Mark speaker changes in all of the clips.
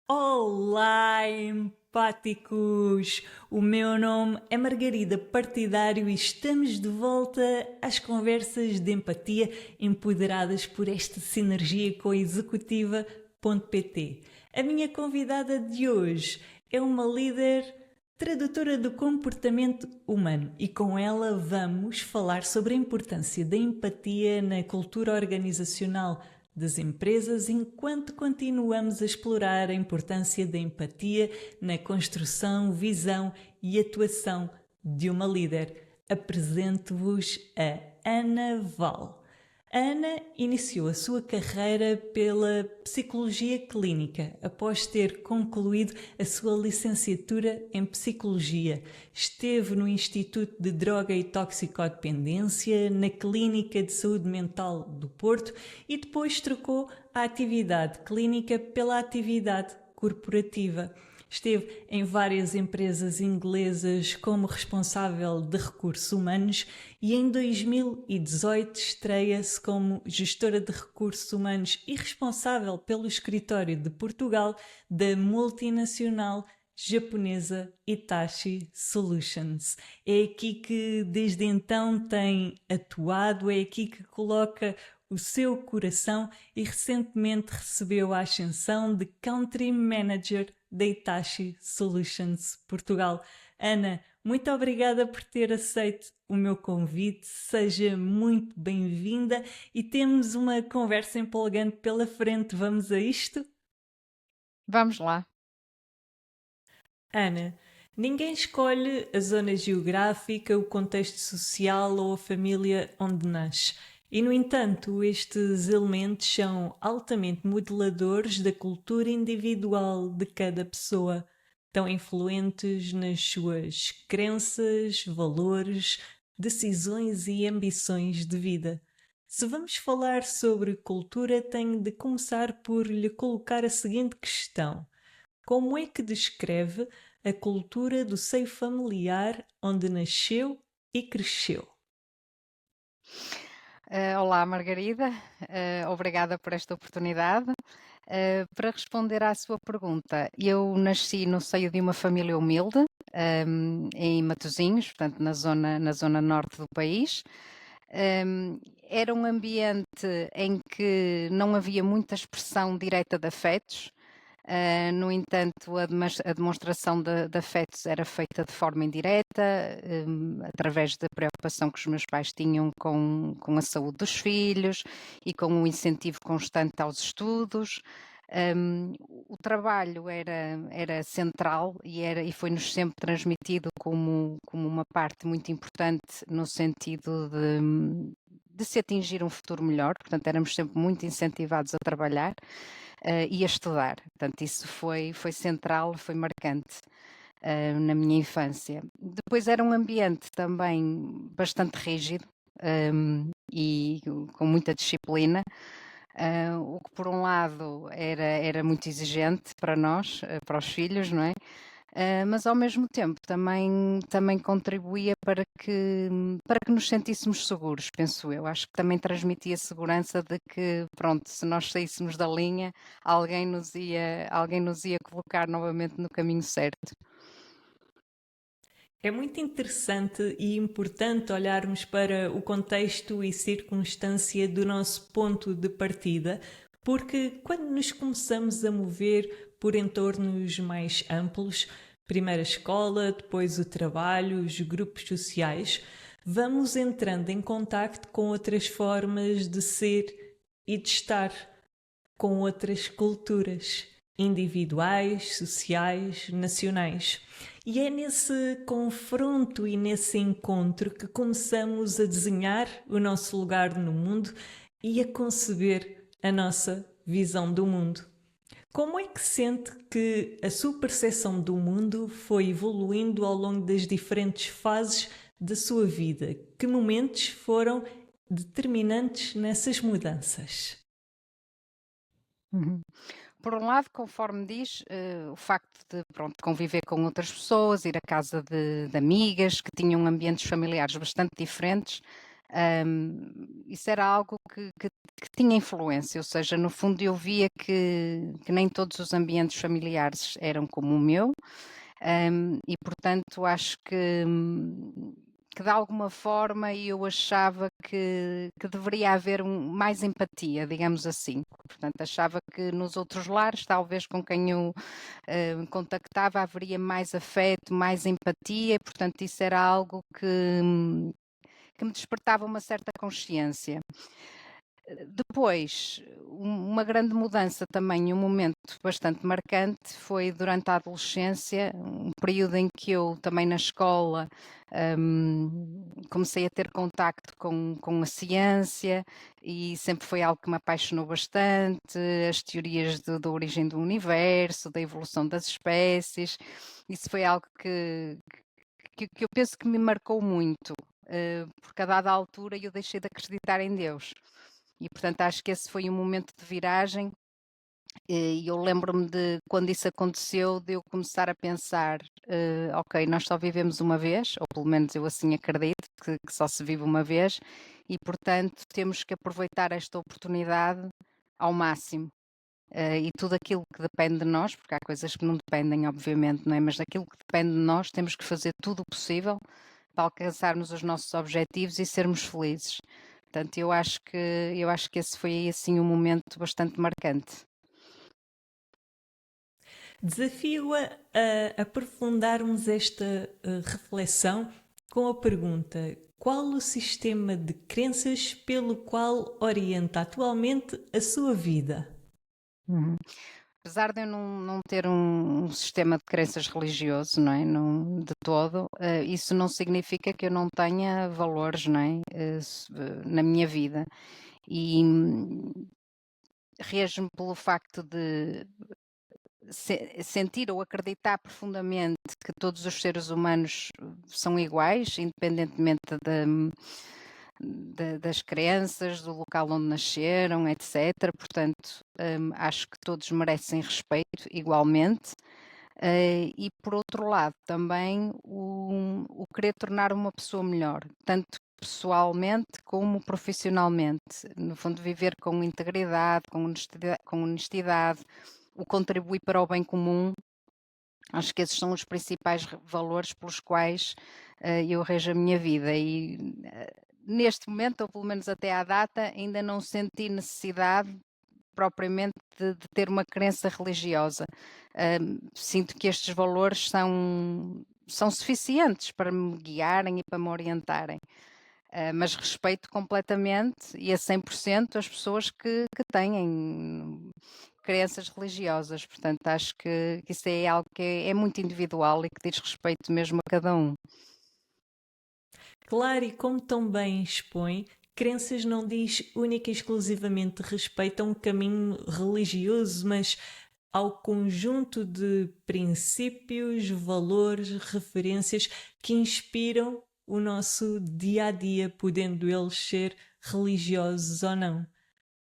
Speaker 1: Olá, empáticos! O meu nome é Margarida Partidário e estamos de volta às conversas de empatia empoderadas por esta sinergia com a executiva.pt. A minha convidada de hoje é uma líder tradutora do comportamento humano e com ela vamos falar sobre a importância da empatia na cultura organizacional das empresas enquanto continuamos a explorar a importância da empatia na construção, visão e atuação de uma líder. Apresento-vos a Ana Val. A Ana iniciou a sua carreira pela psicologia clínica após ter concluído a sua licenciatura em psicologia. Esteve no Instituto de Droga e Toxicodependência, na Clínica de Saúde Mental do Porto e depois trocou a atividade clínica pela atividade corporativa. Esteve em várias empresas inglesas como responsável de recursos humanos e em 2018 estreia-se como gestora de recursos humanos e responsável pelo escritório de Portugal da multinacional japonesa Hitachi Solutions. É aqui que desde então tem atuado, é aqui que coloca o seu coração e recentemente recebeu a ascensão de Country Manager da Hitachi Solutions Portugal. Ana, muito obrigada por ter aceito o meu convite, seja muito bem-vinda e temos uma conversa empolgante pela frente. Vamos a isto?
Speaker 2: Vamos lá.
Speaker 1: Ana, ninguém escolhe a zona geográfica, o contexto social ou a família onde nasce. E, no entanto, estes elementos são altamente modeladores da cultura individual de cada pessoa, tão influentes nas suas crenças, valores, decisões e ambições de vida. Se vamos falar sobre cultura, tenho de começar por lhe colocar a seguinte questão: como é que descreve a cultura do seio familiar onde nasceu e cresceu?
Speaker 2: Olá, Margarida, obrigada por esta oportunidade. Para responder à sua pergunta, eu nasci no seio de uma família humilde, em Matosinhos, portanto, na zona norte do país. Era um ambiente em que não havia muita expressão direta de afetos. No entanto, a demonstração de afetos era feita de forma indireta, através da preocupação que os meus pais tinham com a saúde dos filhos e com o incentivo constante aos estudos. O trabalho era central e foi-nos sempre transmitido como uma parte muito importante no sentido de se atingir um futuro melhor, portanto éramos sempre muito incentivados a trabalhar e a estudar. Portanto, isso foi central, foi marcante na minha infância. Depois era um ambiente também bastante rígido e com muita disciplina. O que por um lado era muito exigente para nós, para os filhos, não é? Mas ao mesmo tempo também contribuía para que nos sentíssemos seguros, penso eu. Acho que também transmitia segurança de que, pronto, se nós saíssemos da linha, alguém nos ia colocar novamente no caminho certo.
Speaker 1: É muito interessante e importante olharmos para o contexto e circunstância do nosso ponto de partida, porque quando nos começamos a mover por entornos mais amplos, primeiro a escola, depois o trabalho, os grupos sociais, vamos entrando em contacto com outras formas de ser e de estar, com outras culturas individuais, sociais, nacionais. E é nesse confronto e nesse encontro que começamos a desenhar o nosso lugar no mundo e a conceber a nossa visão do mundo. Como é que sente que a sua percepção do mundo foi evoluindo ao longo das diferentes fases da sua vida? Que momentos foram determinantes nessas mudanças?
Speaker 2: Uhum. Por um lado, conforme diz, o facto de, pronto, conviver com outras pessoas, ir à casa de amigas que tinham ambientes familiares bastante diferentes, Isso era algo que tinha influência, ou seja, no fundo eu via que nem todos os ambientes familiares eram como o meu, e portanto acho que de alguma forma eu achava que deveria haver mais empatia, digamos assim. Portanto, achava que nos outros lares, talvez com quem eu contactava, haveria mais afeto, mais empatia, e, portanto, isso era algo que me despertava uma certa consciência. Depois, uma grande mudança também, um momento bastante marcante, foi durante a adolescência, um período em que eu também na escola comecei a ter contacto com a ciência e sempre foi algo que me apaixonou bastante, as teorias da origem do universo, da evolução das espécies, isso foi algo que eu penso que me marcou muito, porque a dada altura eu deixei de acreditar em Deus. E portanto acho que esse foi um momento de viragem e eu lembro-me de quando isso aconteceu, de eu começar a pensar, ok, nós só vivemos uma vez, ou pelo menos eu assim acredito, que só se vive uma vez, e portanto temos que aproveitar esta oportunidade ao máximo. E tudo aquilo que depende de nós, porque há coisas que não dependem, obviamente, não é? Mas daquilo que depende de nós, temos que fazer tudo o possível para alcançarmos os nossos objetivos e sermos felizes. Portanto, eu acho que esse foi assim um momento bastante marcante.
Speaker 1: Desafio-a a aprofundarmos esta reflexão com a pergunta: qual o sistema de crenças pelo qual orienta atualmente a sua vida?
Speaker 2: Uhum. Apesar de eu não ter um sistema de crenças religioso, não é? Não, de todo, isso não significa que eu não tenha valores, não é? Na minha vida. E reajo-me pelo facto de sentir ou acreditar profundamente que todos os seres humanos são iguais, independentemente das crenças, do local onde nasceram, etc. Portanto, acho que todos merecem respeito igualmente. E por outro lado, também o querer tornar uma pessoa melhor, tanto pessoalmente como profissionalmente. No fundo, viver com integridade, com honestidade, o contribuir para o bem comum. Acho que esses são os principais valores pelos quais eu rejo a minha vida e neste momento, ou pelo menos até à data, ainda não senti necessidade propriamente de ter uma crença religiosa. Sinto que estes valores são suficientes para me guiarem e para me orientarem. Mas respeito completamente e a 100% as pessoas que têm crenças religiosas. Portanto, acho que isso é algo que é muito individual e que diz respeito mesmo a cada um.
Speaker 1: Claro, e como tão bem expõe, crenças não diz única e exclusivamente respeito a um caminho religioso, mas ao conjunto de princípios, valores, referências que inspiram o nosso dia a dia, podendo eles ser religiosos ou não.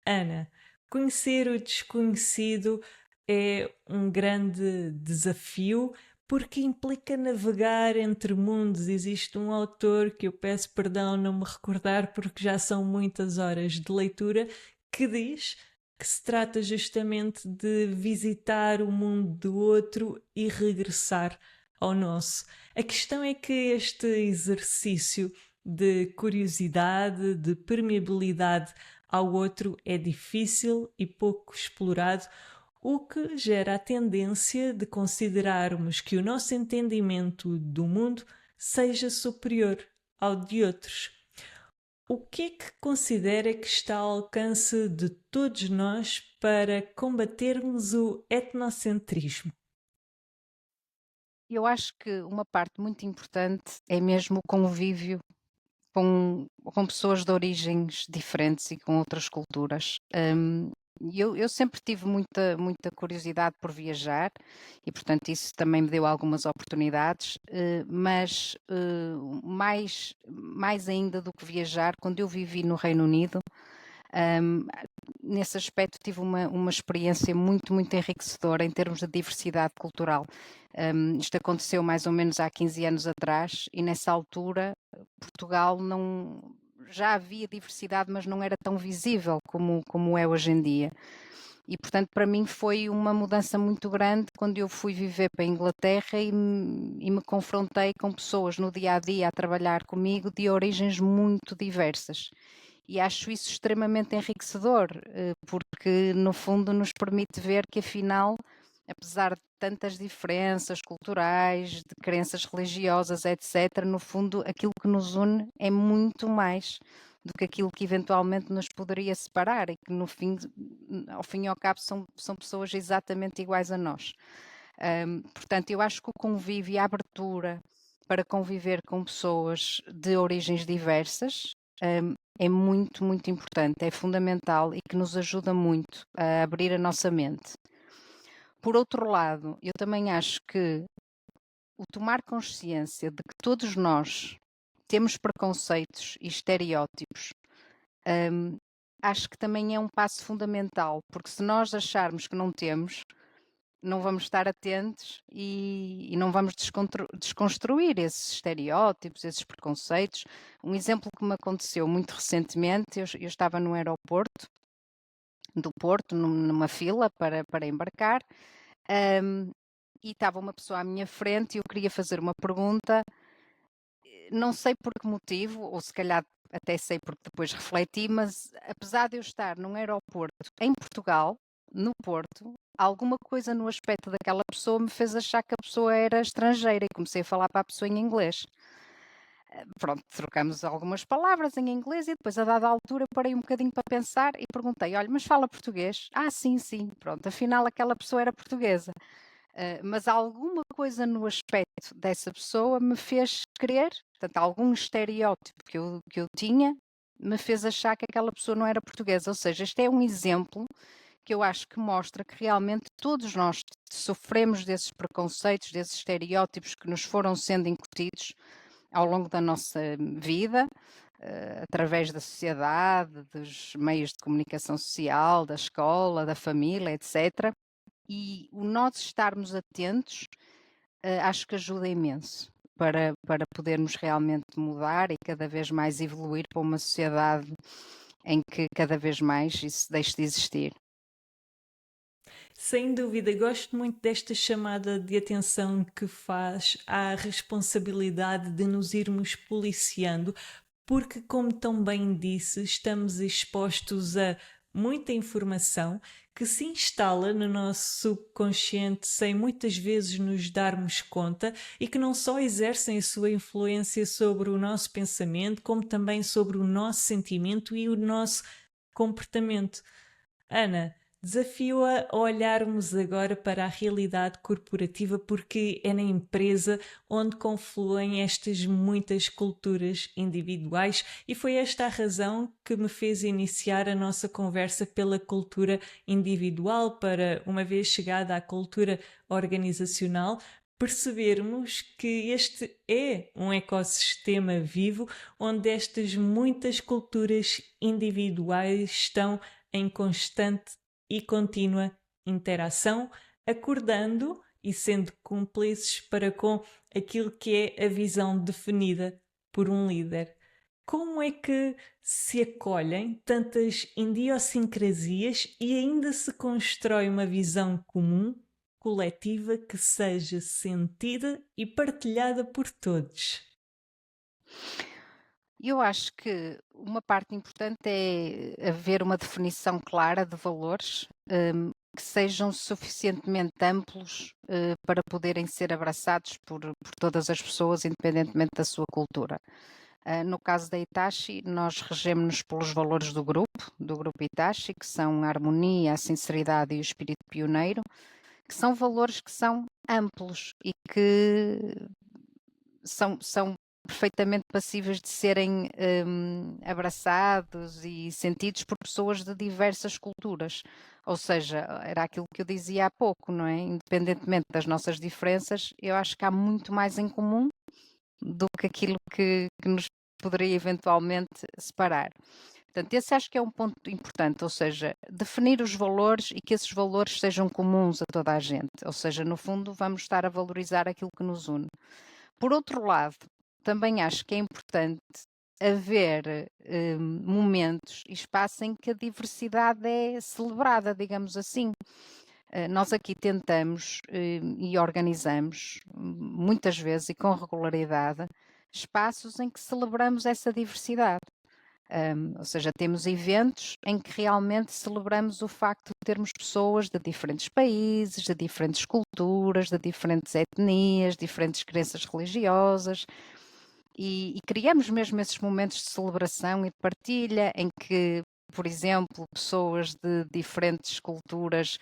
Speaker 1: Ana, conhecer o desconhecido é um grande desafio porque implica navegar entre mundos. Existe um autor que eu peço perdão não me recordar porque já são muitas horas de leitura que diz que se trata justamente de visitar o mundo do outro e regressar ao nosso. A questão é que este exercício de curiosidade, de permeabilidade ao outro é difícil e pouco explorado, o que gera a tendência de considerarmos que o nosso entendimento do mundo seja superior ao de outros. O que é que considera que está ao alcance de todos nós para combatermos o etnocentrismo?
Speaker 2: Eu acho que uma parte muito importante é mesmo o convívio com pessoas de origens diferentes e com outras culturas. Eu sempre tive muita curiosidade por viajar e, portanto, isso também me deu algumas oportunidades, mas mais ainda do que viajar, quando eu vivi no Reino Unido, hum, nesse aspecto tive uma experiência muito enriquecedora em termos de diversidade cultural. Isto aconteceu mais ou menos há 15 anos atrás e nessa altura Portugal não já havia diversidade, mas não era tão visível como é hoje em dia. E, portanto, para mim foi uma mudança muito grande quando eu fui viver para a Inglaterra e me confrontei com pessoas no dia a dia a trabalhar comigo de origens muito diversas. E acho isso extremamente enriquecedor, porque no fundo nos permite ver que afinal, apesar de tantas diferenças culturais, de crenças religiosas, etc., no fundo aquilo que nos une é muito mais do que aquilo que eventualmente nos poderia separar e que no fim, ao fim e ao cabo são pessoas exatamente iguais a nós. Portanto, eu acho que o convívio e a abertura para conviver com pessoas de origens diversas é muito, muito importante, é fundamental e que nos ajuda muito a abrir a nossa mente. Por outro lado, eu também acho que o tomar consciência de que todos nós temos preconceitos e estereótipos, acho que também é um passo fundamental, porque se nós acharmos que não temos, não vamos estar atentos e não vamos desconstruir esses estereótipos, esses preconceitos. Um exemplo que me aconteceu muito recentemente, eu estava no aeroporto do Porto, numa fila para embarcar, e estava uma pessoa à minha frente e eu queria fazer uma pergunta, não sei por que motivo, ou se calhar até sei porque depois refleti, mas apesar de eu estar num aeroporto em Portugal, no Porto, alguma coisa no aspecto daquela pessoa me fez achar que a pessoa era estrangeira e comecei a falar para a pessoa em inglês. Pronto, trocamos algumas palavras em inglês e depois, a dada altura, eu parei um bocadinho para pensar e perguntei: olha, mas fala português? Ah, sim, sim. Pronto, afinal aquela pessoa era portuguesa. Mas alguma coisa no aspecto dessa pessoa me fez crer, portanto, algum estereótipo que eu tinha me fez achar que aquela pessoa não era portuguesa. Ou seja, este é um exemplo que eu acho que mostra que realmente todos nós sofremos desses preconceitos, desses estereótipos que nos foram sendo incutidos ao longo da nossa vida, através da sociedade, dos meios de comunicação social, da escola, da família, etc. E o nós estarmos atentos, acho que ajuda imenso para podermos realmente mudar e cada vez mais evoluir para uma sociedade em que cada vez mais isso deixe de existir.
Speaker 1: Sem dúvida, gosto muito desta chamada de atenção que faz à responsabilidade de nos irmos policiando, porque, como tão bem disse, estamos expostos a muita informação que se instala no nosso subconsciente sem muitas vezes nos darmos conta e que não só exercem a sua influência sobre o nosso pensamento, como também sobre o nosso sentimento e o nosso comportamento. Ana, desafio-a a olharmos agora para a realidade corporativa, porque é na empresa onde confluem estas muitas culturas individuais, e foi esta a razão que me fez iniciar a nossa conversa pela cultura individual, para, uma vez chegada à cultura organizacional, percebermos que este é um ecossistema vivo onde estas muitas culturas individuais estão em constante e contínua interação, acordando e sendo cúmplices para com aquilo que é a visão definida por um líder. Como é que se acolhem tantas idiosincrasias e ainda se constrói uma visão comum, coletiva, que seja sentida e partilhada por todos?
Speaker 2: Eu acho que uma parte importante é haver uma definição clara de valores, que sejam suficientemente amplos, para poderem ser abraçados por todas as pessoas, independentemente da sua cultura. No caso da Itachi, nós regemos-nos pelos valores do grupo Itachi, que são a harmonia, a sinceridade e o espírito pioneiro, que são valores que são amplos e que são perfeitamente passíveis de serem abraçados e sentidos por pessoas de diversas culturas. Ou seja, era aquilo que eu dizia há pouco, não é? Independentemente das nossas diferenças, eu acho que há muito mais em comum do que aquilo que nos poderia eventualmente separar. Portanto, esse acho que é um ponto importante, ou seja, definir os valores e que esses valores sejam comuns a toda a gente. Ou seja, no fundo, vamos estar a valorizar aquilo que nos une. Por outro lado, também acho que é importante haver momentos e espaços em que a diversidade é celebrada, digamos assim. Nós aqui tentamos e organizamos muitas vezes e com regularidade espaços em que celebramos essa diversidade. Ou seja, temos eventos em que realmente celebramos o facto de termos pessoas de diferentes países, de diferentes culturas, de diferentes etnias, diferentes crenças religiosas, e criamos mesmo esses momentos de celebração e de partilha em que, por exemplo, pessoas de diferentes culturas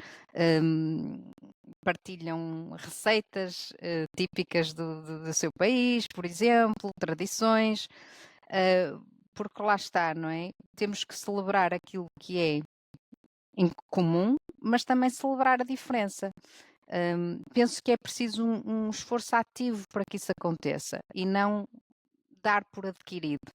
Speaker 2: partilham receitas típicas do seu país, por exemplo, tradições, porque lá está, não é? Temos que celebrar aquilo que é em comum, mas também celebrar a diferença. Penso que é preciso um esforço ativo para que isso aconteça e não dar por adquirido.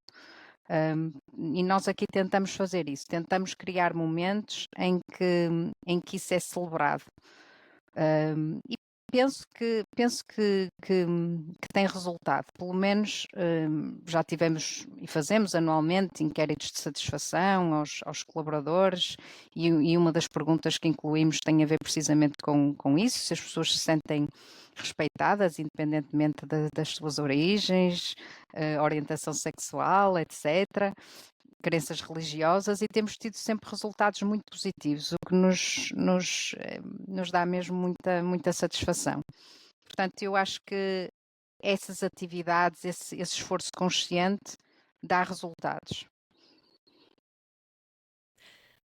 Speaker 2: E nós aqui tentamos fazer isso, tentamos criar momentos em que isso é celebrado. E penso que tem resultado. Pelo menos já tivemos e fazemos anualmente inquéritos de satisfação aos colaboradores, e uma das perguntas que incluímos tem a ver precisamente com isso, se as pessoas se sentem respeitadas, independentemente das suas origens, orientação sexual, etc., crenças religiosas, e temos tido sempre resultados muito positivos, o que nos dá mesmo muita satisfação. Portanto, eu acho que essas atividades, esse esforço consciente dá resultados.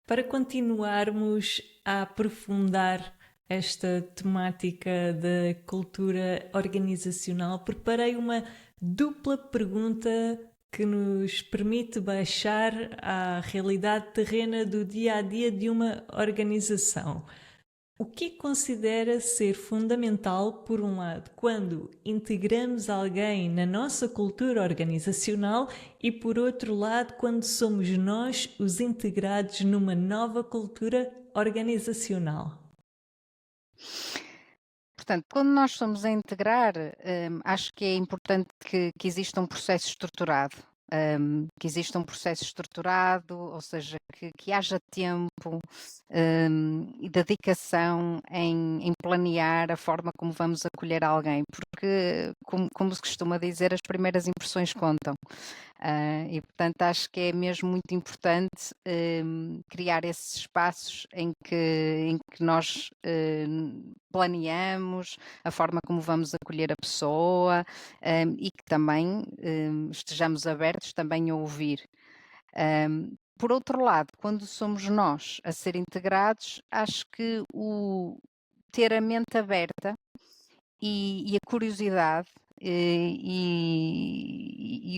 Speaker 1: Para continuarmos a aprofundar esta temática da cultura organizacional, preparei uma dupla pergunta que nos permite baixar à realidade terrena do dia a dia de uma organização. O que considera ser fundamental, por um lado, quando integramos alguém na nossa cultura organizacional e, por outro lado, quando somos nós os integrados numa nova cultura organizacional?
Speaker 2: Portanto, quando nós somos a integrar, acho que é importante que exista um processo estruturado. Que exista um processo estruturado, ou seja, que haja tempo e dedicação em planear a forma como vamos acolher alguém, porque, como se costuma dizer, as primeiras impressões contam. E, portanto, acho que é mesmo muito importante criar esses espaços em que nós planeamos a forma como vamos acolher a pessoa, e que também estejamos abertos também a ouvir. Por outro lado, quando somos nós a ser integrados, acho que o ter a mente aberta e a curiosidade e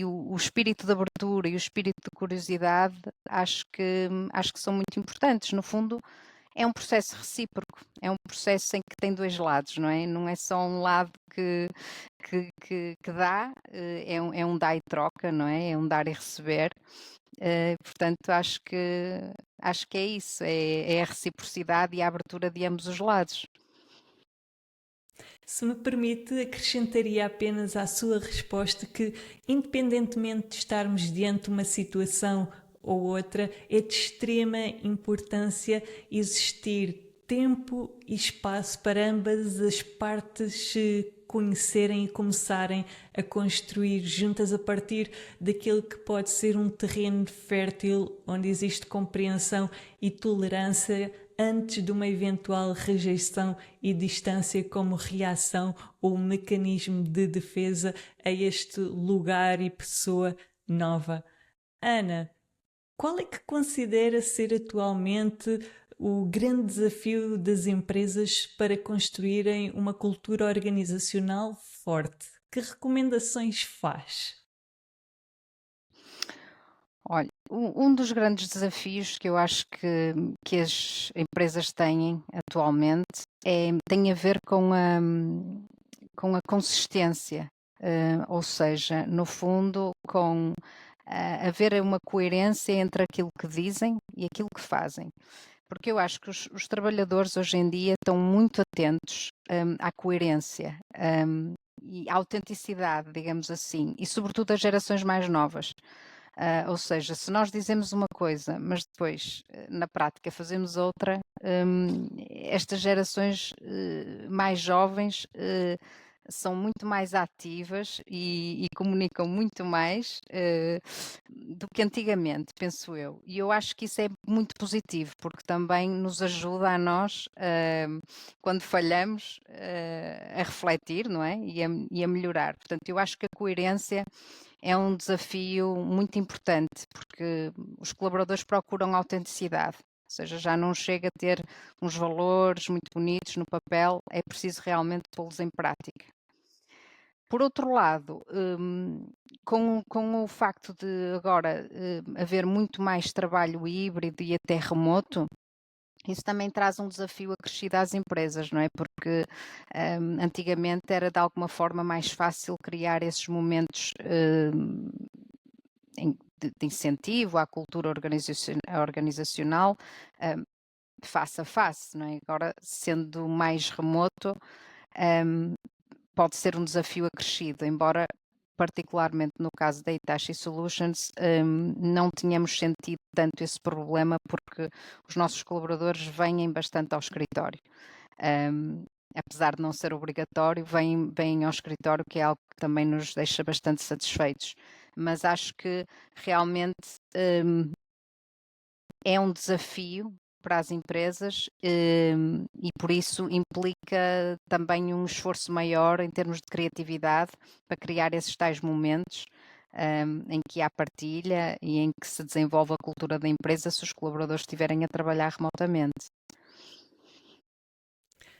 Speaker 2: o espírito de abertura e o espírito de curiosidade, acho que são muito importantes. No fundo, é um processo recíproco, é um processo em que tem dois lados, não é? Não é só um lado que dá, é um dar e troca, não é? É um dar e receber. Portanto, acho que é isso, é a reciprocidade e a abertura de ambos os lados.
Speaker 1: Se me permite, acrescentaria apenas à sua resposta que, independentemente de estarmos diante de uma situação ou outra, é de extrema importância existir tempo e espaço para ambas as partes se conhecerem e começarem a construir juntas a partir daquilo que pode ser um terreno fértil onde existe compreensão e tolerância antes de uma eventual rejeição e distância como reação ou mecanismo de defesa a este lugar e pessoa nova. Ana, qual é que considera ser atualmente o grande desafio das empresas para construírem uma cultura organizacional forte? Que recomendações faz?
Speaker 2: Olha, um dos grandes desafios que eu acho que as empresas têm atualmente tem a ver com a consistência, ou seja, no fundo, com haver uma coerência entre aquilo que dizem e aquilo que fazem. Porque eu acho que os trabalhadores hoje em dia estão muito atentos à coerência e à autenticidade, digamos assim, e sobretudo as gerações mais novas. Ou seja, se nós dizemos uma coisa, mas depois na prática fazemos outra, estas gerações mais jovens são muito mais ativas e comunicam muito mais do que antigamente, penso eu. E eu acho que isso é muito positivo, porque também nos ajuda a nós, quando falhamos, a refletir, não é? E a melhorar. Portanto, eu acho que a coerência é um desafio muito importante, porque os colaboradores procuram autenticidade. Ou seja, já não chega a ter uns valores muito bonitos no papel, é preciso realmente pô-los em prática. Por outro lado, com o facto de agora haver muito mais trabalho híbrido e até remoto, isso também traz um desafio acrescido às empresas, não é? Porque antigamente era de alguma forma mais fácil criar esses momentos de incentivo à cultura organizacional face a face, não é? Agora, sendo mais remoto, pode ser um desafio acrescido, embora particularmente no caso da Hitachi Solutions, não tínhamos sentido tanto esse problema porque os nossos colaboradores vêm bastante ao escritório. Apesar de não ser obrigatório, vêm ao escritório, que é algo que também nos deixa bastante satisfeitos. Mas acho que realmente é um desafio para as empresas e por isso implica também um esforço maior em termos de criatividade para criar esses tais momentos em que há partilha e em que se desenvolve a cultura da empresa se os colaboradores estiverem a trabalhar remotamente.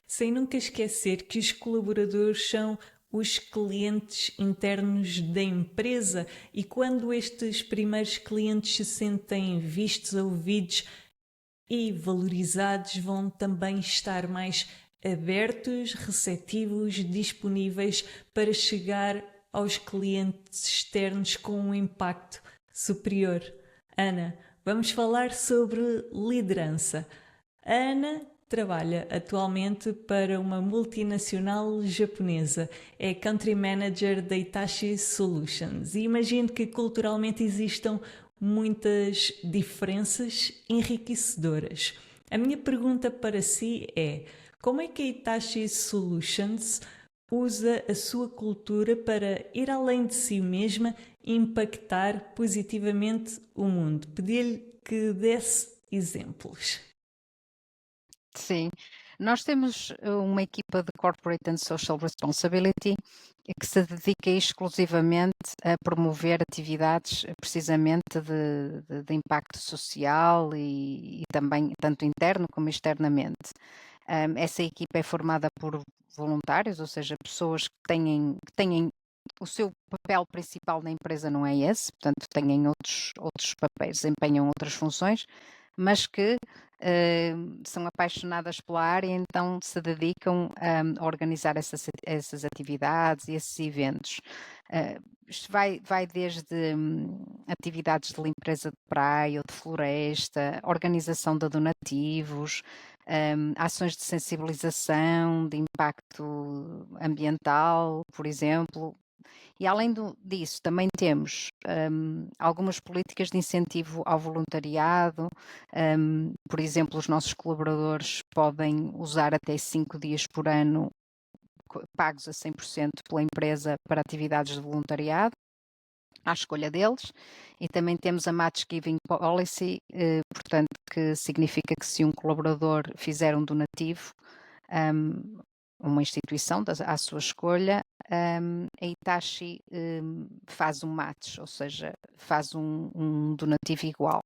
Speaker 1: Sem nunca esquecer que os colaboradores são os clientes internos da empresa e quando estes primeiros clientes se sentem vistos, ouvidos e valorizados, vão também estar mais abertos, receptivos, disponíveis para chegar aos clientes externos com um impacto superior. Ana, vamos falar sobre liderança. A Ana trabalha atualmente para uma multinacional japonesa. É Country Manager da Hitachi Solutions. E imagino que culturalmente existam muitas diferenças enriquecedoras. A minha pergunta para si é: como é que a Hitachi Solutions usa a sua cultura para ir além de si mesma e impactar positivamente o mundo? Pedi-lhe que desse exemplos.
Speaker 2: Sim, nós temos uma equipa de Corporate and Social Responsibility que se dedica exclusivamente a promover atividades precisamente de impacto social e também tanto interno como externamente. Essa equipa é formada por voluntários, ou seja, pessoas que têm o seu papel principal na empresa não é esse, portanto têm outros papéis, desempenham outras funções, mas que são apaixonadas pela área, então se dedicam a organizar essas atividades e esses eventos. Isto vai desde atividades de limpeza de praia ou de floresta, organização de donativos, ações de sensibilização, de impacto ambiental, por exemplo. E além disso, também temos algumas políticas de incentivo ao voluntariado. Por exemplo, os nossos colaboradores podem usar até 5 dias por ano pagos a 100% pela empresa para atividades de voluntariado, à escolha deles. E também temos a Match Giving Policy, portanto, que significa que se um colaborador fizer um donativo, uma instituição à sua escolha, a Hitachi faz um match, ou seja, faz um donativo igual.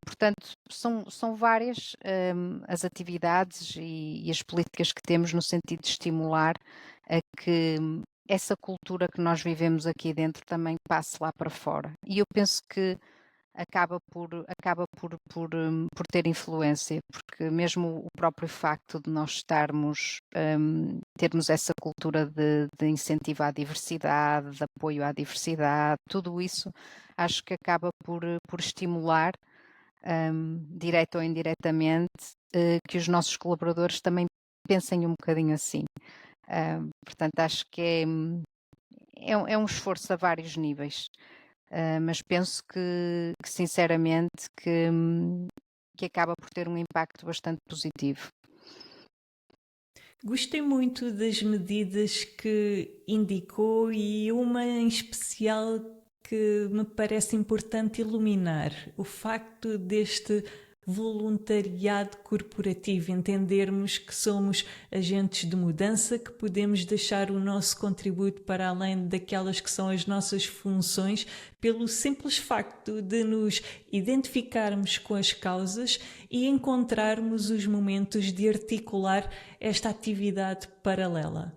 Speaker 2: Portanto, são várias as atividades e as políticas que temos no sentido de estimular a que essa cultura que nós vivemos aqui dentro também passe lá para fora. E eu penso que acaba por ter influência, porque mesmo o próprio facto de nós termos essa cultura de incentivo à diversidade, de apoio à diversidade, tudo isso acho que acaba por estimular, direto ou indiretamente, que os nossos colaboradores também pensem um bocadinho assim. Portanto, acho que é um esforço a vários níveis. mas penso que sinceramente que acaba por ter um impacto bastante positivo.
Speaker 1: Gostei muito das medidas que indicou e uma em especial que me parece importante iluminar: o facto deste voluntariado corporativo, entendermos que somos agentes de mudança, que podemos deixar o nosso contributo para além daquelas que são as nossas funções, pelo simples facto de nos identificarmos com as causas e encontrarmos os momentos de articular esta atividade paralela.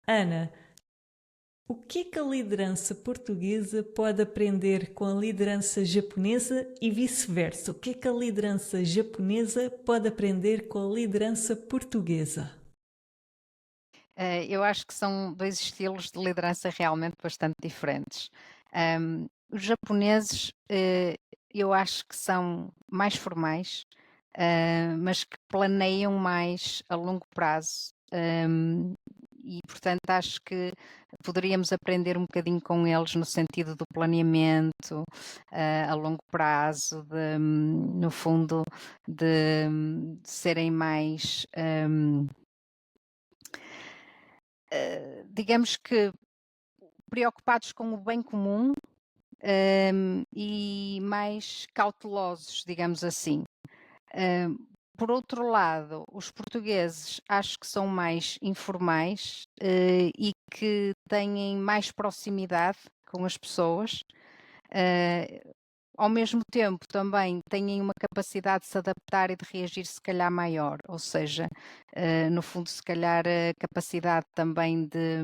Speaker 1: Ana, o que é que a liderança portuguesa pode aprender com a liderança japonesa e vice-versa? O que é que a liderança japonesa pode aprender com a liderança portuguesa?
Speaker 2: Eu acho que são dois estilos de liderança realmente bastante diferentes. Os japoneses, eu acho que são mais formais, mas que planeiam mais a longo prazo. E, portanto, acho que poderíamos aprender um bocadinho com eles no sentido do planeamento, a longo prazo, no fundo, de serem mais, digamos que preocupados com o bem comum, e mais cautelosos, digamos assim. Hum, por outro lado, os portugueses acho que são mais informais, e que têm mais proximidade com as pessoas. Eh, Ao mesmo tempo também têm uma capacidade de se adaptar e de reagir se calhar maior, ou seja, no fundo se calhar a capacidade também de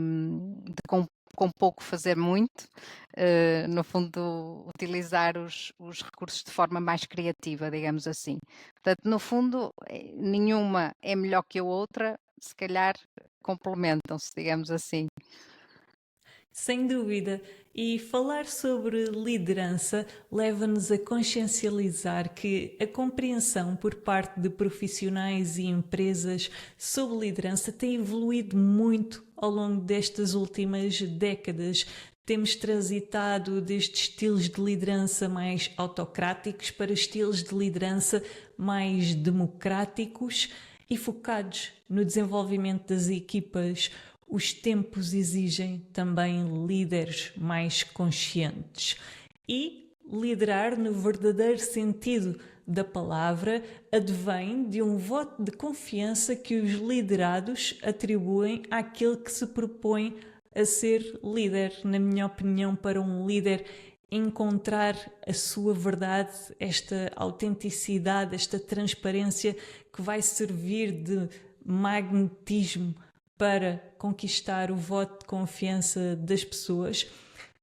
Speaker 2: com pouco fazer muito, no fundo utilizar os recursos de forma mais criativa, digamos assim. Portanto, no fundo, nenhuma é melhor que a outra, se calhar complementam-se, digamos assim.
Speaker 1: Sem dúvida. E falar sobre liderança leva-nos a consciencializar que a compreensão por parte de profissionais e empresas sobre liderança tem evoluído muito ao longo destas últimas décadas. Temos transitado destes estilos de liderança mais autocráticos para estilos de liderança mais democráticos e focados no desenvolvimento das equipas. Os tempos exigem também líderes mais conscientes. E liderar, no verdadeiro sentido da palavra, advém de um voto de confiança que os liderados atribuem àquele que se propõe a ser líder. Na minha opinião, para um líder encontrar a sua verdade, esta autenticidade, esta transparência que vai servir de magnetismo para conquistar o voto de confiança das pessoas,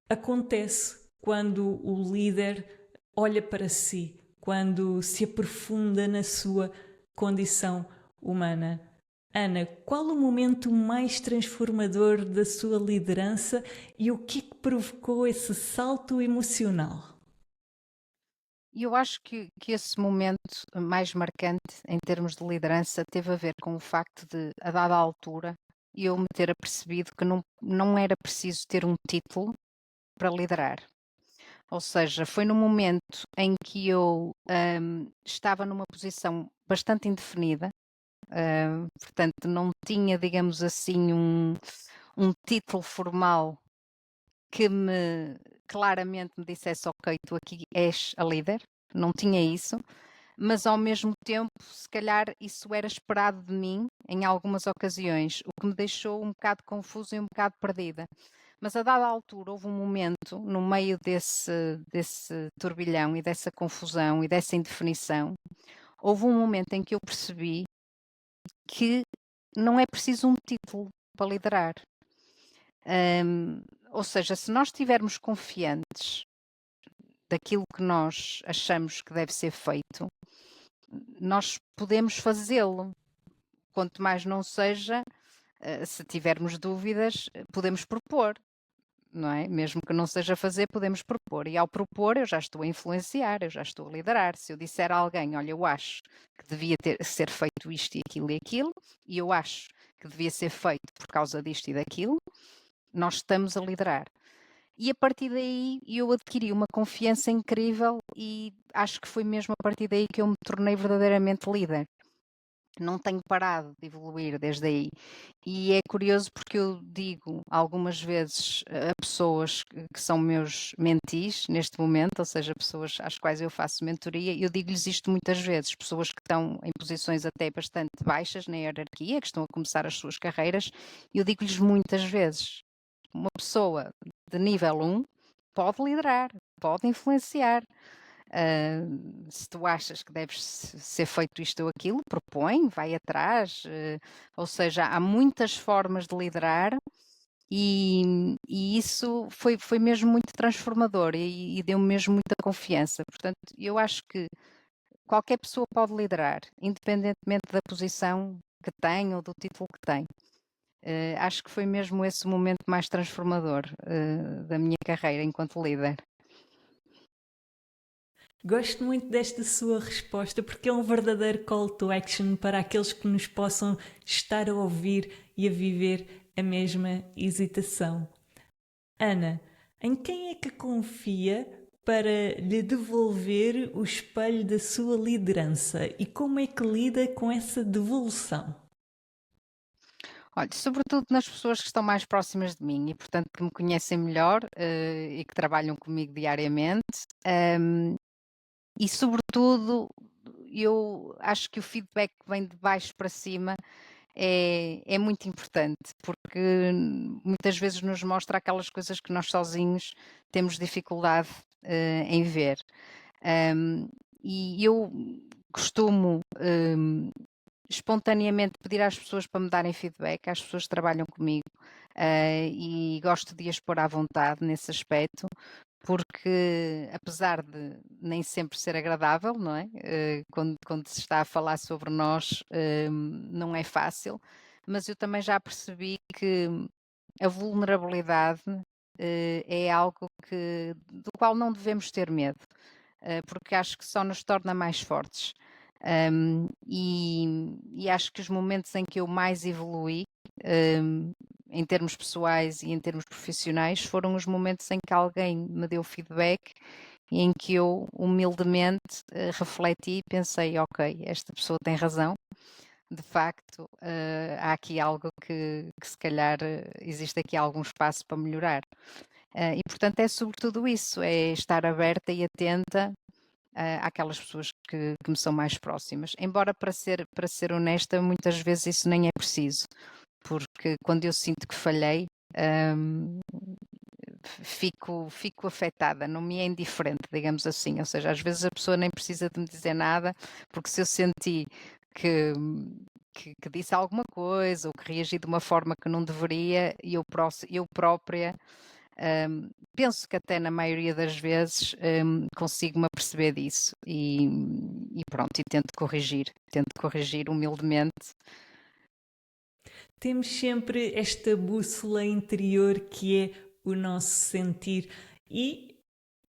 Speaker 1: acontece quando o líder olha para si, quando se aprofunda na sua condição humana. Ana, qual o momento mais transformador da sua liderança e o que é que provocou esse salto emocional?
Speaker 2: E eu acho que esse momento mais marcante em termos de liderança teve a ver com o facto de, a dada altura, eu me ter apercebido que não era preciso ter um título para liderar. Ou seja, foi no momento em que eu estava numa posição bastante indefinida, portanto não tinha, digamos assim, um título formal que claramente me dissesse: ok, tu aqui és a líder, não tinha isso, mas ao mesmo tempo, se calhar isso era esperado de mim em algumas ocasiões, o que me deixou um bocado confusa e um bocado perdida. Mas a dada altura houve um momento, no meio desse turbilhão e dessa confusão e dessa indefinição, houve um momento em que eu percebi que não é preciso um título para liderar. Ou seja, se nós estivermos confiantes daquilo que nós achamos que deve ser feito, nós podemos fazê-lo. Quanto mais não seja, se tivermos dúvidas, podemos propor, não é? Mesmo que não seja fazer, podemos propor. E ao propor, eu já estou a influenciar, eu já estou a liderar. Se eu disser a alguém: olha, eu acho que devia ser feito isto e aquilo, e eu acho que devia ser feito por causa disto e daquilo, nós estamos a liderar. E a partir daí eu adquiri uma confiança incrível e acho que foi mesmo a partir daí que eu me tornei verdadeiramente líder. Não tenho parado de evoluir desde aí. E é curioso porque eu digo algumas vezes a pessoas que são meus mentis neste momento, ou seja, pessoas às quais eu faço mentoria, eu digo-lhes isto muitas vezes, pessoas que estão em posições até bastante baixas na hierarquia, que estão a começar as suas carreiras, eu digo-lhes muitas vezes, uma pessoa de nível 1 pode liderar, pode influenciar. Se tu achas que deves ser feito isto ou aquilo, propõe, vai atrás. Ou seja, há muitas formas de liderar e isso foi mesmo muito transformador e deu-me mesmo muita confiança. Portanto, eu acho que qualquer pessoa pode liderar, independentemente da posição que tem ou do título que tem. Acho que foi mesmo esse o momento mais transformador da minha carreira enquanto líder.
Speaker 1: Gosto muito desta sua resposta porque é um verdadeiro call to action para aqueles que nos possam estar a ouvir e a viver a mesma hesitação. Ana, em quem é que confia para lhe devolver o espelho da sua liderança e como é que lida com essa devolução?
Speaker 2: Olha, sobretudo nas pessoas que estão mais próximas de mim e, portanto, que me conhecem melhor, e que trabalham comigo diariamente. hum, e, sobretudo, eu acho que o feedback que vem de baixo para cima é muito importante, porque muitas vezes nos mostra aquelas coisas que nós sozinhos temos dificuldade, em ver. Hum, e eu costumo, espontaneamente pedir às pessoas para me darem feedback, às pessoas que trabalham comigo, e gosto de as pôr à vontade nesse aspecto, porque apesar de nem sempre ser agradável, não é? Quando se está a falar sobre nós, não é fácil, mas eu também já percebi que a vulnerabilidade, é algo do qual não devemos ter medo, porque acho que só nos torna mais fortes. E acho que os momentos em que eu mais evoluí, um, em termos pessoais e em termos profissionais, foram os momentos em que alguém me deu feedback e em que eu humildemente refleti e pensei, ok, esta pessoa tem razão, de facto, há aqui algo que se calhar existe aqui algum espaço para melhorar. E portanto é sobretudo isso, é estar aberta e atenta àquelas pessoas que me são mais próximas. Embora, para ser honesta, muitas vezes isso nem é preciso, porque quando eu sinto que falhei, hum, fico afetada, não me é indiferente, digamos assim. Ou seja, às vezes a pessoa nem precisa de me dizer nada, porque se eu senti que, que disse alguma coisa ou que reagi de uma forma que não deveria, eu própria penso que até na maioria das vezes consigo-me aperceber disso e pronto, e tento corrigir humildemente.
Speaker 1: Temos sempre esta bússola interior que é o nosso sentir e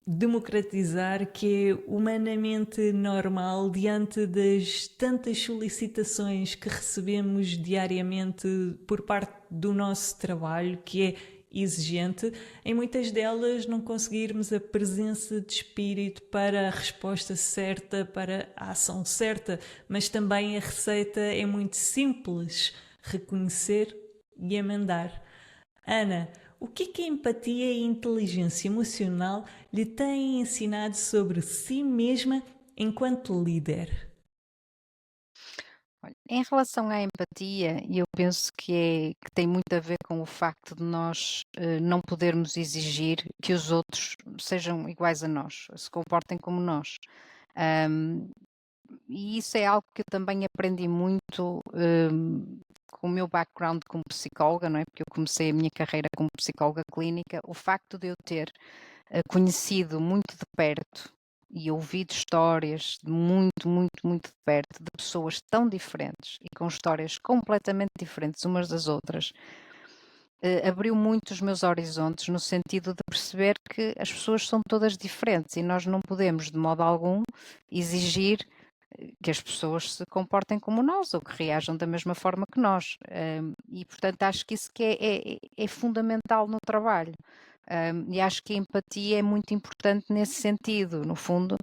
Speaker 1: democratizar que é humanamente normal diante das tantas solicitações que recebemos diariamente por parte do nosso trabalho, que é exigente, em muitas delas não conseguirmos a presença de espírito para a resposta certa, para a ação certa, mas também a receita é muito simples: reconhecer e amandar. Ana, o que a empatia e a inteligência emocional lhe têm ensinado sobre si mesma enquanto líder?
Speaker 2: Olha, em relação à empatia, eu penso que tem muito a ver com o facto de nós não podermos exigir que os outros sejam iguais a nós, se comportem como nós. Ahm, e isso é algo que eu também aprendi muito com o meu background como psicóloga, não é? Porque eu comecei a minha carreira como psicóloga clínica. O facto de eu ter conhecido muito de perto e ouvido histórias de muito, muito, muito de perto de pessoas tão diferentes e com histórias completamente diferentes umas das outras, abriu muito os meus horizontes no sentido de perceber que as pessoas são todas diferentes e nós não podemos, de modo algum, exigir que as pessoas se comportem como nós ou que reajam da mesma forma que nós. E, portanto, acho que isso que é fundamental no trabalho. E acho que a empatia é muito importante nesse sentido. No fundo,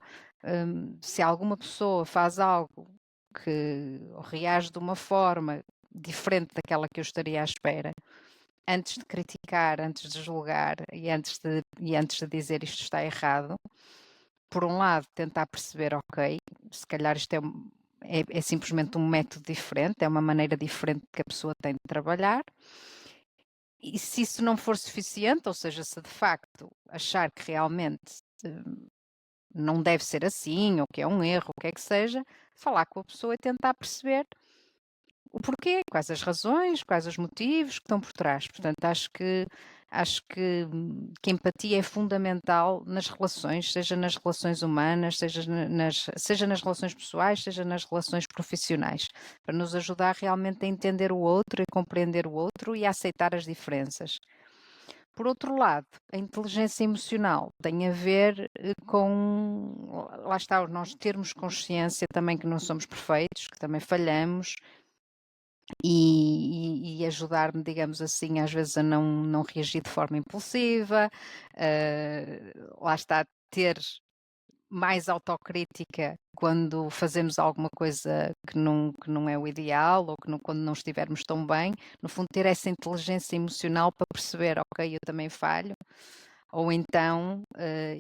Speaker 2: se alguma pessoa faz algo que ou reage de uma forma diferente daquela que eu estaria à espera, antes de criticar, antes de julgar e antes de dizer isto está errado, por um lado, tentar perceber, ok, se calhar isto é simplesmente um método diferente, é uma maneira diferente que a pessoa tem de trabalhar. E se isso não for suficiente, ou seja, se de facto achar que realmente não deve ser assim, ou que é um erro, o que é que seja, falar com a pessoa e tentar perceber o porquê, quais as razões, quais os motivos que estão por trás. Portanto, acho que a empatia é fundamental nas relações, seja nas relações humanas, seja nas relações pessoais, seja nas relações profissionais, para nos ajudar realmente a entender o outro, a compreender o outro e a aceitar as diferenças. Por outro lado, a inteligência emocional tem a ver com, lá está, nós termos consciência também que não somos perfeitos, que também falhamos, e ajudar-me, digamos assim, às vezes a não reagir de forma impulsiva, lá está, ter mais autocrítica quando fazemos alguma coisa que não é o ideal ou quando não estivermos tão bem. No fundo, ter essa inteligência emocional para perceber, ok, eu também falho, ou então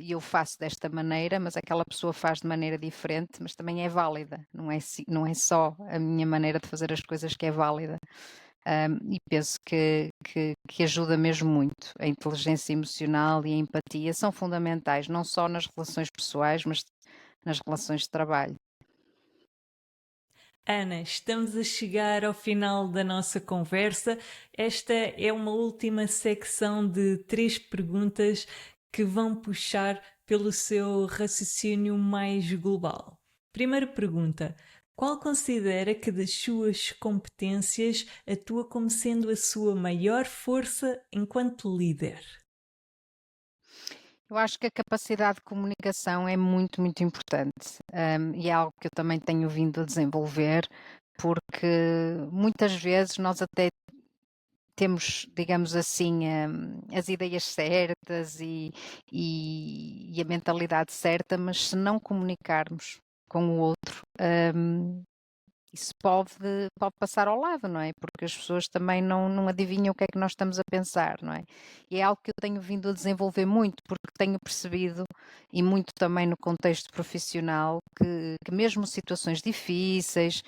Speaker 2: eu faço desta maneira, mas aquela pessoa faz de maneira diferente, mas também é válida, não é só a minha maneira de fazer as coisas que é válida. E penso que ajuda mesmo muito. A inteligência emocional e a empatia são fundamentais, não só nas relações pessoais, mas nas relações de trabalho.
Speaker 1: Ana, estamos a chegar ao final da nossa conversa. Esta é uma última secção de 3 perguntas que vão puxar pelo seu raciocínio mais global. Primeira pergunta: qual considera que das suas competências atua como sendo a sua maior força enquanto líder?
Speaker 2: Eu acho que a capacidade de comunicação é muito, muito importante, e é algo que eu também tenho vindo a desenvolver, porque muitas vezes nós até temos, digamos assim, as ideias certas e a mentalidade certa, mas se não comunicarmos com o outro, isso pode passar ao lado, não é? Porque as pessoas também não adivinham o que é que nós estamos a pensar, não é? E é algo que eu tenho vindo a desenvolver muito, porque tenho percebido, e muito também no contexto profissional, que mesmo situações difíceis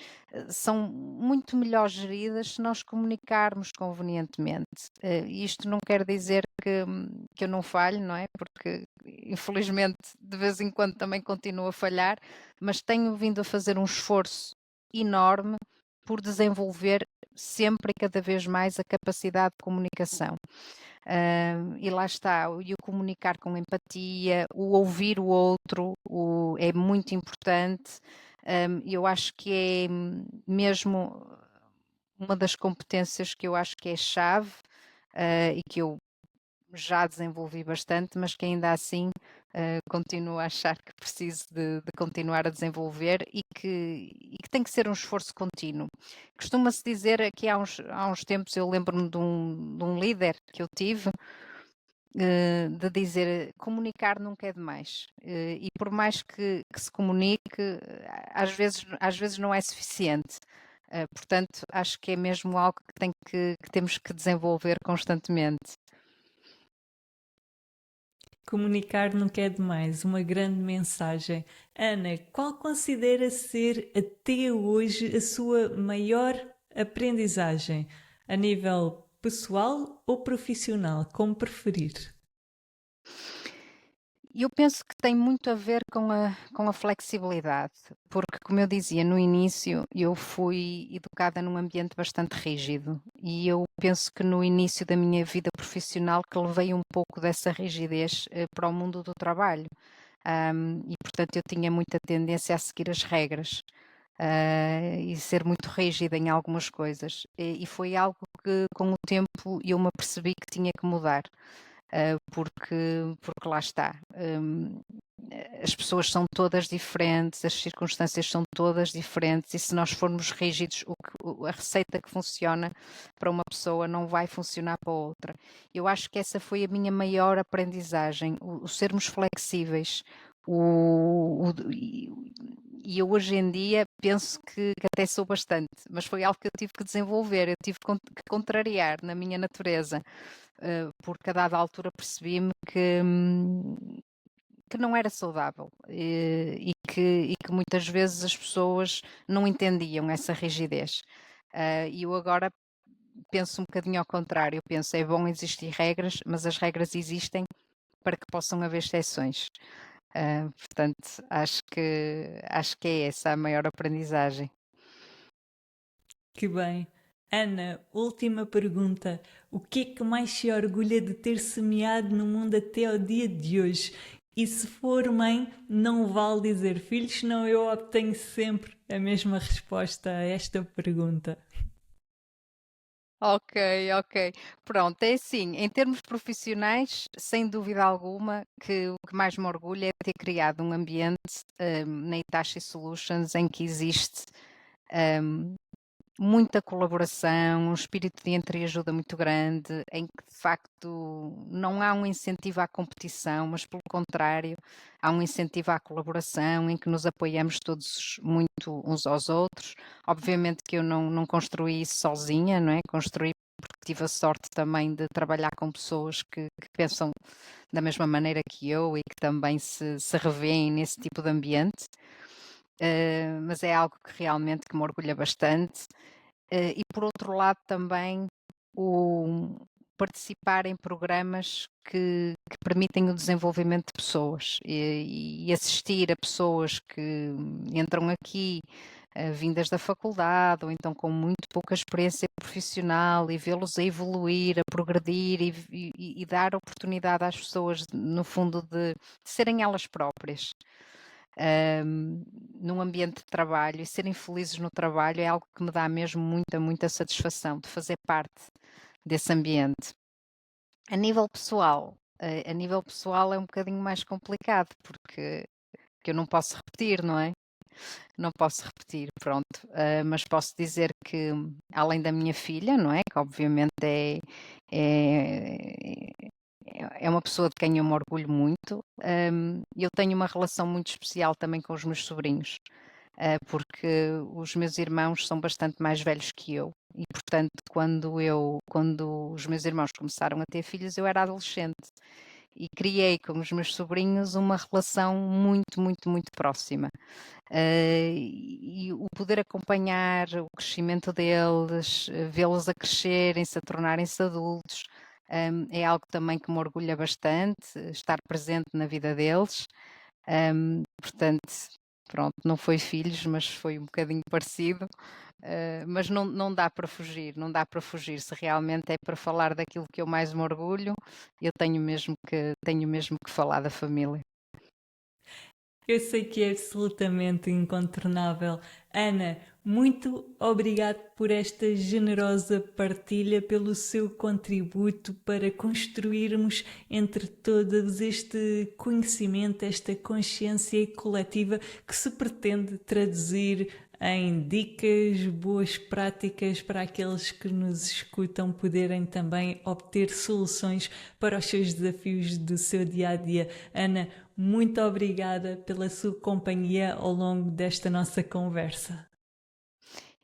Speaker 2: são muito melhor geridas se nós comunicarmos convenientemente. Isto não quer dizer que eu não falho, não é? Porque infelizmente de vez em quando também continuo a falhar, mas tenho vindo a fazer um esforço enorme por desenvolver sempre e cada vez mais a capacidade de comunicação. E lá está, e o comunicar com empatia, o ouvir o outro, é muito importante. Eu acho que é mesmo uma das competências que eu acho que é chave, e que eu já desenvolvi bastante, mas que ainda assim continuo a achar que preciso de continuar a desenvolver e que tem que ser um esforço contínuo. Costuma-se dizer que há uns tempos eu lembro-me de um líder que eu tive, de dizer comunicar nunca é demais. E por mais que se comunique, às vezes não é suficiente. Portanto, acho que é mesmo algo que temos que desenvolver constantemente.
Speaker 1: Comunicar nunca é demais, uma grande mensagem. Ana, qual considera ser até hoje a sua maior aprendizagem, a nível pessoal ou profissional, como preferir?
Speaker 2: E eu penso que tem muito a ver com a flexibilidade, porque, como eu dizia no início, eu fui educada num ambiente bastante rígido e eu penso que no início da minha vida profissional que levei um pouco dessa rigidez para o mundo do trabalho. E, portanto, eu tinha muita tendência a seguir as regras. E ser muito rígida em algumas coisas. E foi algo que, com o tempo, eu me apercebi que tinha que mudar porque lá está. as pessoas são todas diferentes, as circunstâncias são todas diferentes, e se nós formos rígidos, a receita que funciona para uma pessoa não vai funcionar para outra. Eu acho que essa foi a minha maior aprendizagem, o sermos flexíveis. E eu hoje em dia penso que até sou bastante, mas foi algo que eu tive que desenvolver, eu tive que contrariar na minha natureza, porque a dada altura percebi-me que não era saudável, e que muitas vezes as pessoas não entendiam essa rigidez. E eu agora penso um bocadinho ao contrário, eu penso, é bom existir regras, mas as regras existem para que possam haver exceções. Portanto, acho que é essa a maior aprendizagem.
Speaker 1: Que bem. Ana, última pergunta. O que é que mais se orgulha de ter semeado no mundo até ao dia de hoje? E se for mãe, não vale dizer filhos, senão eu obtenho sempre a mesma resposta a esta pergunta.
Speaker 2: Ok, ok. Pronto, é assim, em termos profissionais, sem dúvida alguma, que o que mais me orgulha é ter criado um ambiente na Hitachi Solutions em que existe hum, muita colaboração, um espírito de entreajuda muito grande, em que de facto não há um incentivo à competição, mas pelo contrário, há um incentivo à colaboração, em que nos apoiamos todos muito uns aos outros. Obviamente que eu não construí isso sozinha, não é? Construí porque tive a sorte também de trabalhar com pessoas que pensam da mesma maneira que eu e que também se revêem nesse tipo de ambiente. Mas é algo que realmente que me orgulha bastante. E por outro lado também o participar em programas que permitem o desenvolvimento de pessoas e assistir a pessoas que entram aqui vindas da faculdade ou então com muito pouca experiência profissional, e vê-los a evoluir, a progredir e dar oportunidade às pessoas, no fundo, de serem elas próprias num ambiente de trabalho, e serem felizes no trabalho é algo que me dá mesmo muita, muita satisfação de fazer parte desse ambiente. A nível pessoal é um bocadinho mais complicado, porque eu não posso repetir, não é? Não posso repetir, pronto. Mas posso dizer que, além da minha filha, não é? Que obviamente é, é uma pessoa de quem eu me orgulho muito. Eu tenho uma relação muito especial também com os meus sobrinhos, porque os meus irmãos são bastante mais velhos que eu. E, portanto, quando os meus irmãos começaram a ter filhos, eu era adolescente. E criei com os meus sobrinhos uma relação muito, muito, muito próxima. E o poder acompanhar o crescimento deles, vê-los a crescerem-se, a tornarem-se adultos, é algo também que me orgulha bastante, estar presente na vida deles. Portanto, pronto, não foi filhos, mas foi um bocadinho parecido. Mas não dá para fugir, não dá para fugir. Se realmente é para falar daquilo que eu mais me orgulho, eu tenho mesmo que falar da família.
Speaker 1: Eu sei que é absolutamente incontornável. Ana, muito obrigado por esta generosa partilha, pelo seu contributo para construirmos entre todos este conhecimento, esta consciência coletiva que se pretende traduzir em dicas, boas práticas para aqueles que nos escutam poderem também obter soluções para os seus desafios do seu dia a dia. Ana, muito obrigada pela sua companhia ao longo desta nossa conversa.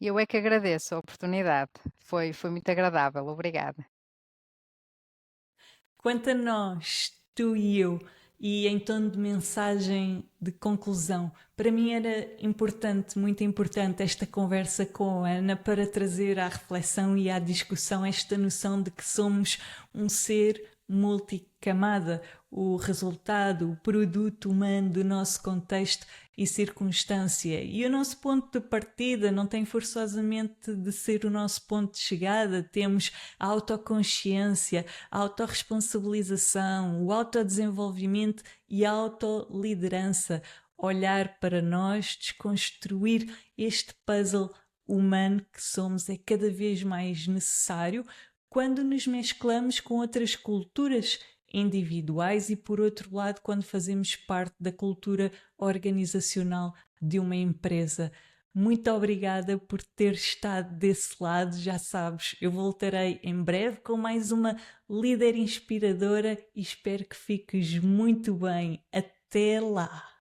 Speaker 2: E eu é que agradeço a oportunidade. Foi muito agradável. Obrigada.
Speaker 1: Quanto a nós, tu e eu, e em tom de mensagem de conclusão, para mim era importante, muito importante, esta conversa com a Ana para trazer à reflexão e à discussão esta noção de que somos um ser multicamada, o resultado, o produto humano do nosso contexto e circunstância. E o nosso ponto de partida não tem forçosamente de ser o nosso ponto de chegada. Temos a autoconsciência, a autorresponsabilização, o autodesenvolvimento e a autoliderança. Olhar para nós, desconstruir este puzzle humano que somos é cada vez mais necessário quando nos mesclamos com outras culturas individuais e, por outro lado, quando fazemos parte da cultura organizacional de uma empresa. Muito obrigada por ter estado desse lado. Já sabes, eu voltarei em breve com mais uma líder inspiradora e espero que fiques muito bem. Até lá!